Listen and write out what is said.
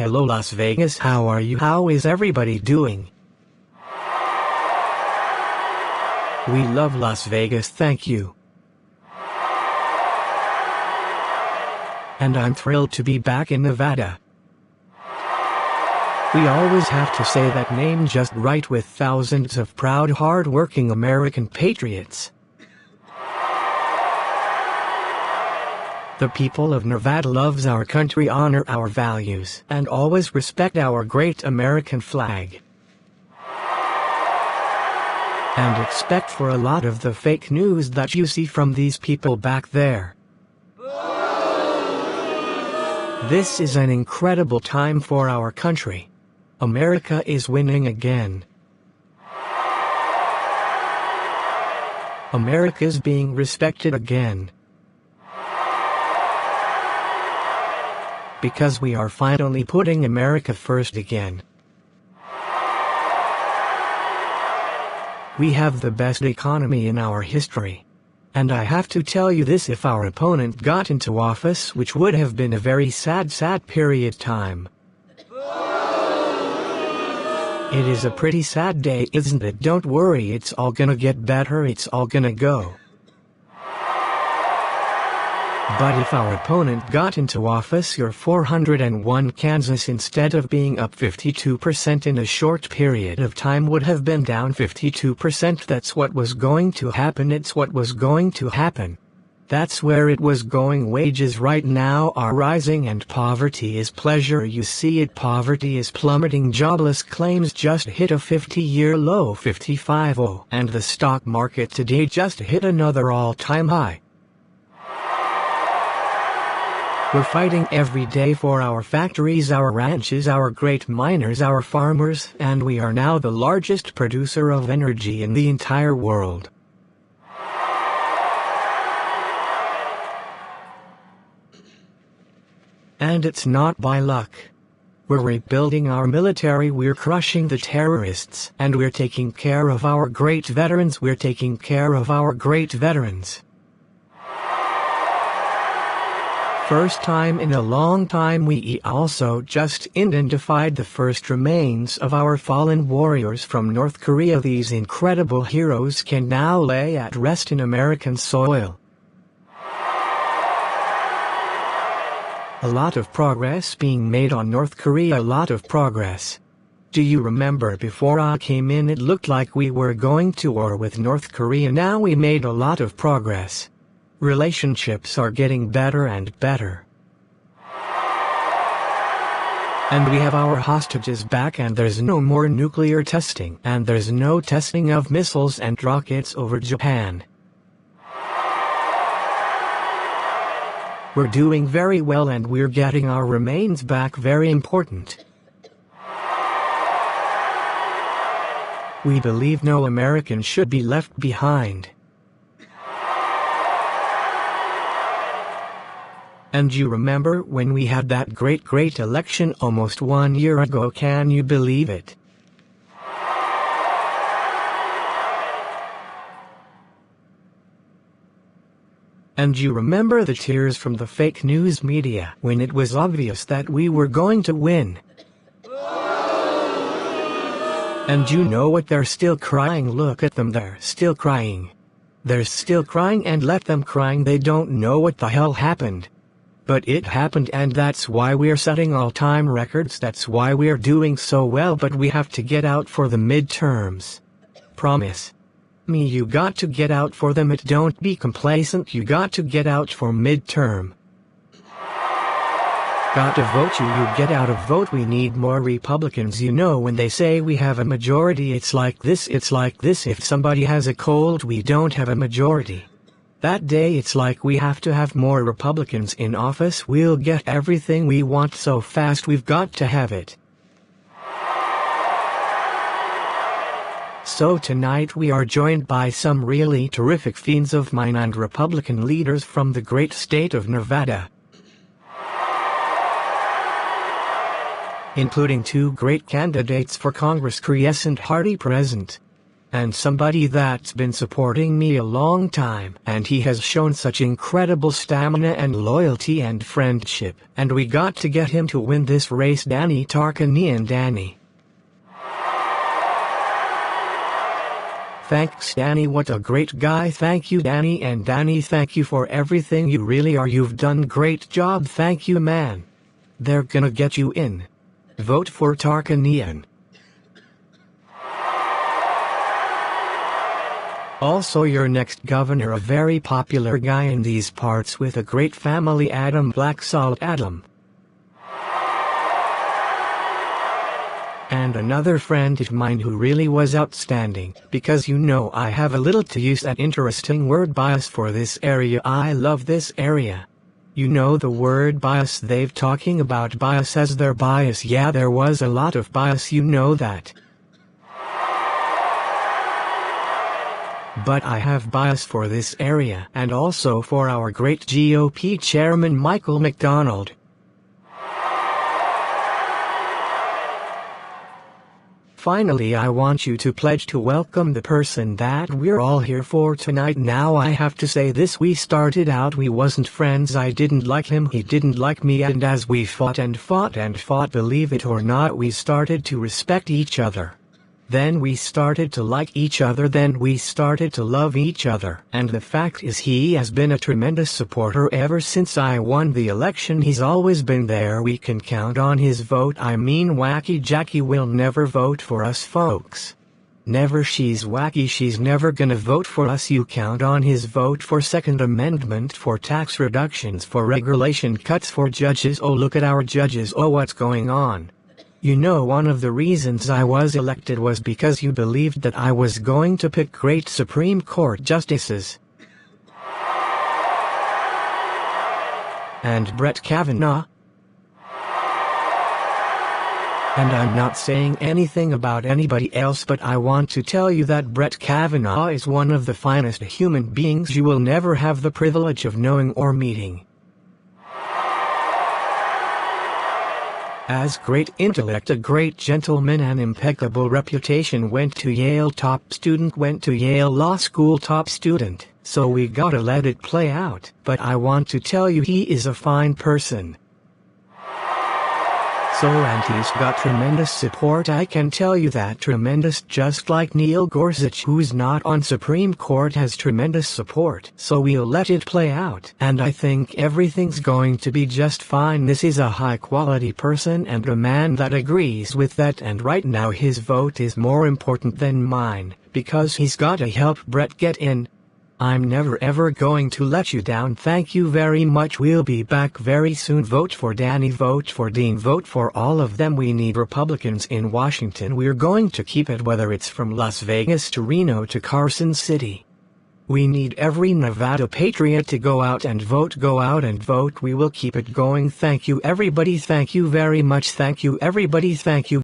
Hello Las Vegas, how are you? How is everybody doing? We love Las Vegas, thank you. And I'm thrilled to be back in Nevada. We always have to say that name just right with thousands of proud, hard-working American patriots. The people of Nevada loves our country, honor our values, and always respect our great American flag. And expect for a lot of the fake news that you see from these people back there. This is an incredible time for our country. America is winning again. America's being respected again. Because we are finally putting America first again. We have the best economy in our history. And I have to tell you this, if our opponent got into office, which would have been a very sad period time. It is a pretty sad day, isn't it? Don't worry, it's all gonna get better, it's all gonna go. But if our opponent got into office, your 401 Kansas, instead of being up 52% in a short period of time, would have been down 52%. That's what was going to happen. It's what was going to happen. That's where it was going. Wages right now are rising and poverty is pleasure. You see it, poverty is plummeting. Jobless claims just hit a 50-year low, 55.0, and the stock market today just hit another all-time high. We're fighting every day for our factories, our ranches, our great miners, our farmers, and we are now the largest producer of energy in the entire world. And it's not by luck. We're rebuilding our military, we're crushing the terrorists, and we're taking care of our great veterans. We're taking care of our great veterans. First time in a long time, we also just identified the first remains of our fallen warriors from North Korea. These incredible heroes can now lay at rest in American soil. A lot of progress being made on North Korea, a lot of progress. Do you remember before I came in it looked like we were going to war with North Korea? Now we made a lot of progress. Relationships are getting better and better. And we have our hostages back, and there's no more nuclear testing, and there's no testing of missiles and rockets over Japan. We're doing very well, and we're getting our remains back, very important. We believe no American should be left behind. And you remember when we had that great election almost 1 year ago? Can you believe it? And you remember the tears from the fake news media when it was obvious that we were going to win? And you know what? They're still crying. Look at them, they're still crying. They're still crying, and let them crying. They don't know what the hell happened. But it happened, and that's why we're setting all-time records. That's why we're doing so well. But we have to get out for the midterms. Promise me, you got to get out for them. Don't be complacent. You got to get out for midterm. Got to vote. You get out of vote. We need more Republicans. You know, when they say we have a majority, it's like this. It's like this. If somebody has a cold, we don't have a majority. That day it's like we have to have more Republicans in office. We'll get everything we want so fast. We've got to have it. So tonight we are joined by some really terrific friends of mine and Republican leaders from the great state of Nevada, including two great candidates for Congress, Crescent Hardy present, and somebody that's been supporting me a long time, and he has shown such incredible stamina and loyalty and friendship, and we got to get him to win this race. Danny Tarkanian. Danny. Thanks Danny, what a great guy. Thank you Danny, and Danny, thank you for everything, you really are, you've done great job, thank you man. They're gonna get you in. Vote for Tarkanian. Also your next governor, a very popular guy in these parts with a great family, Adam Blacksalt. Adam. And another friend of mine who really was outstanding, because you know I have a little, to use that interesting word, bias for this area. I love this area. You know the word bias, they've talking about bias as their bias. Yeah, there was a lot of bias, you know that. But I have bias for this area, and also for our great GOP chairman Michael McDonald. Finally, I want you to pledge to welcome the person that we're all here for tonight. Now I have to say this, we started out, we wasn't friends, I didn't like him, he didn't like me, and as we fought and fought and fought, believe it or not, we started to respect each other. Then we started to like each other, then we started to love each other, and the fact is he has been a tremendous supporter ever since I won the election. He's always been there, we can count on his vote. I mean, Wacky Jackie will never vote for us folks. Never, she's wacky, she's never gonna vote for us. You count on his vote for Second Amendment, for tax reductions, for regulation cuts, for judges. Oh, look at our judges, oh, what's going on? You know, one of the reasons I was elected was because you believed that I was going to pick great Supreme Court justices. And Brett Kavanaugh. And I'm not saying anything about anybody else, but I want to tell you that Brett Kavanaugh is one of the finest human beings you will never have the privilege of knowing or meeting. As great intellect, a great gentleman, an impeccable reputation, went to Yale, top student, went to Yale Law School, top student, so we gotta let it play out. But I want to tell you, he is a fine person. And he's got tremendous support, I can tell you that, tremendous, just like Neil Gorsuch, who's not on Supreme Court, has tremendous support. So we'll let it play out, and I think everything's going to be just fine. This is a high quality person and a man that agrees with that, and right now his vote is more important than mine, because he's gotta help Brett get in. I'm never ever going to let you down. Thank you very much. We'll be back very soon. Vote for Danny, vote for Dean, vote for all of them. We need Republicans in Washington. We're going to keep it, whether it's from Las Vegas to Reno to Carson City. We need every Nevada patriot to go out and vote, go out and vote. We will keep it going. Thank you everybody. Thank you very much. Thank you everybody. Thank you.